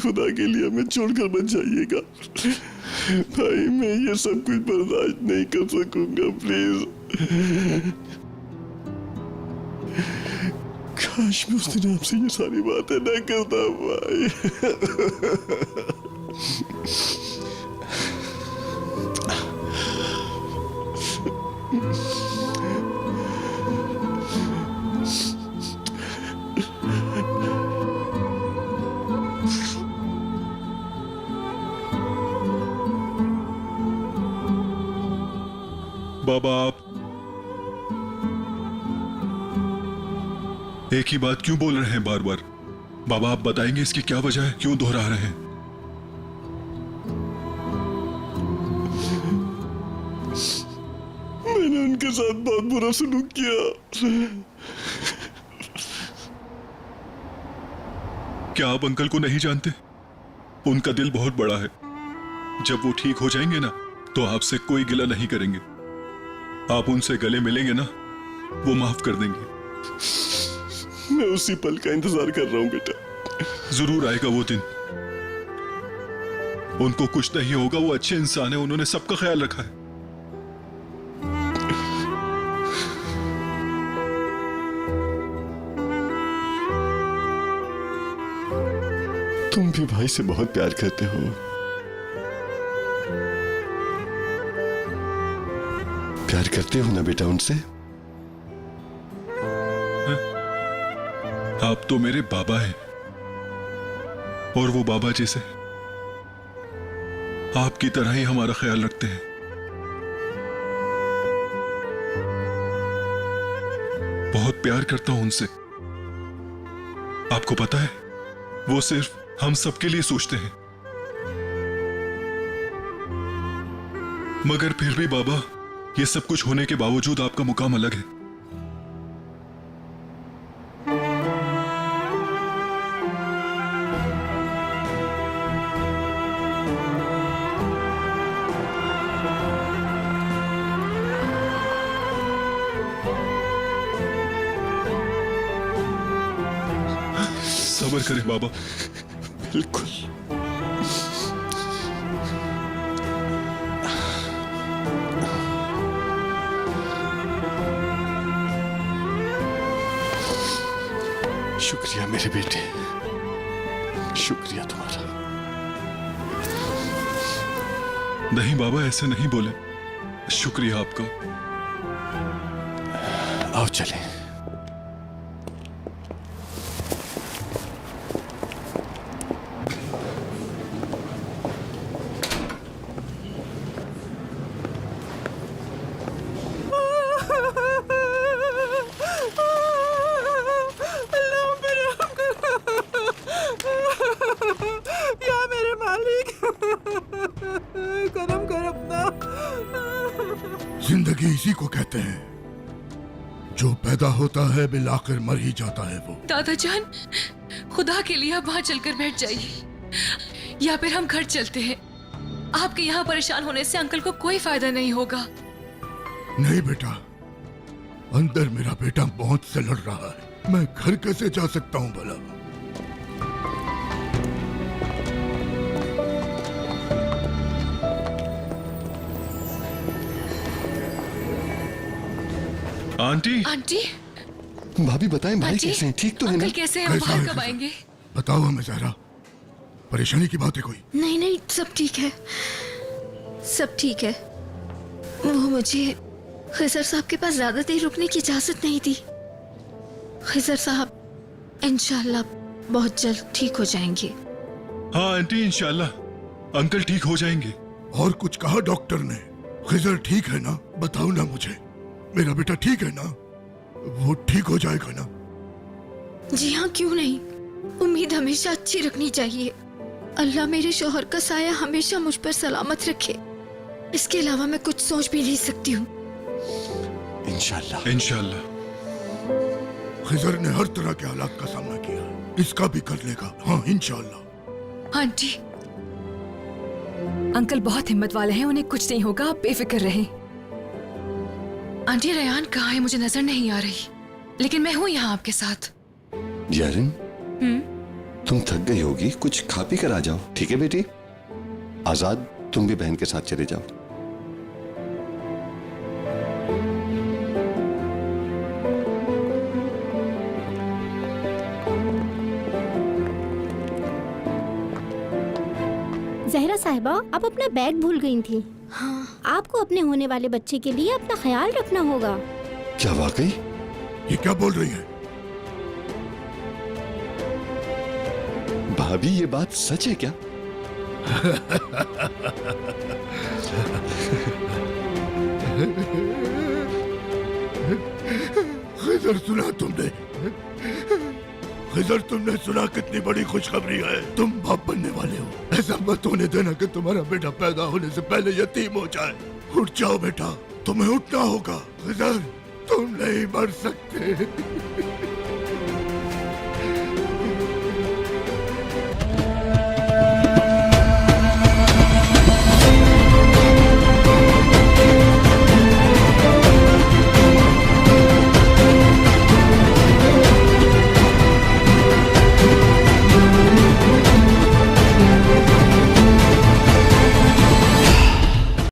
खुदा के लिए हमें छोड़कर मत जाइएगा भाई। मैं ये सब कुछ बर्दाश्त नहीं कर सकूंगा, प्लीज। काश मैं उस दिन आपसे ये सारी बातें ना करता भाई। बाबा, आप एक ही बात क्यों बोल रहे हैं बार बार? बाबा, आप बताएंगे इसकी क्या वजह है? क्यों दोहरा रहे हैं? मैंने उनके साथ बहुत बुरा सलूक किया। क्या आप अंकल को नहीं जानते? उनका दिल बहुत बड़ा है। जब वो ठीक हो जाएंगे ना, तो आपसे कोई गिला नहीं करेंगे। आप उनसे गले मिलेंगे ना, वो माफ कर देंगे। मैं उसी पल का इंतजार कर रहा हूं बेटा। जरूर आएगा वो दिन। उनको कुछ नहीं होगा, वो अच्छे इंसान है, उन्होंने सबका ख्याल रखा है। तुम भी भाई से बहुत प्यार करते हो। प्यार करते हो ना बेटा उनसे? आप तो मेरे बाबा हैं, और वो बाबा जैसे आपकी तरह ही हमारा ख्याल रखते हैं। बहुत प्यार करता हूं उनसे। आपको पता है, वो सिर्फ हम सबके लिए सोचते हैं। मगर फिर भी बाबा, ये सब कुछ होने के बावजूद आपका मुकाम अलग है। सब्र करें बाबा। बिल्कुल। शुक्रिया मेरे बेटे, शुक्रिया तुम्हारा। नहीं बाबा, ऐसे नहीं बोले। शुक्रिया आपका। आओ चलें। जिंदगी इसी को कहते हैं, जो पैदा होता है बिल आखिर मर ही जाता है वो। दादा जान, खुदा के लिए आप वहां चलकर बैठ जाइए, या फिर हम घर चलते हैं। आपके यहाँ परेशान होने से अंकल को कोई फायदा नहीं होगा। नहीं बेटा, अंदर मेरा बेटा मौत से लड़ रहा है। मैं घर कैसे जा सकता हूँ भला? आंटी। आंटी। भाभी बताएं, भाई कैसे हैं? ठीक तो है ना? अंकल कैसे हैं? हम बाहर कब आएंगे? बताओ हमें जरा, परेशानी की बात है कोई? नहीं नहीं, सब ठीक है, सब ठीक है। वो मुझे खिजर साहब के पास ज्यादा देर रुकने की इजाजत नहीं दी। खिजर साहब इंशाल्लाह बहुत जल्द ठीक हो जाएंगे। हाँ आंटी, इंशाल्लाह अंकल ठीक हो जाएंगे। और कुछ कहा डॉक्टर ने? खिजर ठीक है ना? बताओ ना मुझे, मेरा बेटा ठीक है ना? वो ठीक हो जाएगा ना? जी हाँ, क्यों नहीं। उम्मीद हमेशा अच्छी रखनी चाहिए। अल्लाह मेरे शौहर का साया हमेशा मुझ पर सलामत रखे। इसके अलावा मैं कुछ सोच भी नहीं सकती हूँ। इंशाल्लाह। इंशाल्लाह। खिजर ने हर तरह के हालात का सामना किया, इसका भी कर लेगा। हाँ इंशाल्लाह। आंटी, अंकल बहुत हिम्मत वाले हैं, उन्हें कुछ नहीं होगा, आप बेफिक्र रहें। आंटी रेयान कहाँ है? मुझे नजर नहीं आ रही, लेकिन मैं हूँ यहाँ आपके साथ। यारिन, तुम थक गई होगी, कुछ खा पी कर आ जाओ। ठीक है बेटी? आजाद, तुम भी बहन के साथ चले जाओ। जहरा साहिबा, आप अपना बैग भूल गई थी। हाँ। आपको अपने होने वाले बच्चे के लिए अपना ख्याल रखना होगा। क्या वाकई? ये क्या बोल रही है? भाभी, ये बात सच है क्या? खिजर, सुना तुमने? खिजर, तुमने सुना कितनी बड़ी खुशखबरी है? तुम बाप बनने वाले हो। ऐसा मत होने देना कि तुम्हारा बेटा पैदा होने से पहले यतीम हो जाए। उठ जाओ बेटा, तुम्हें उठना होगा। खिजर, तुम नहीं मर सकते।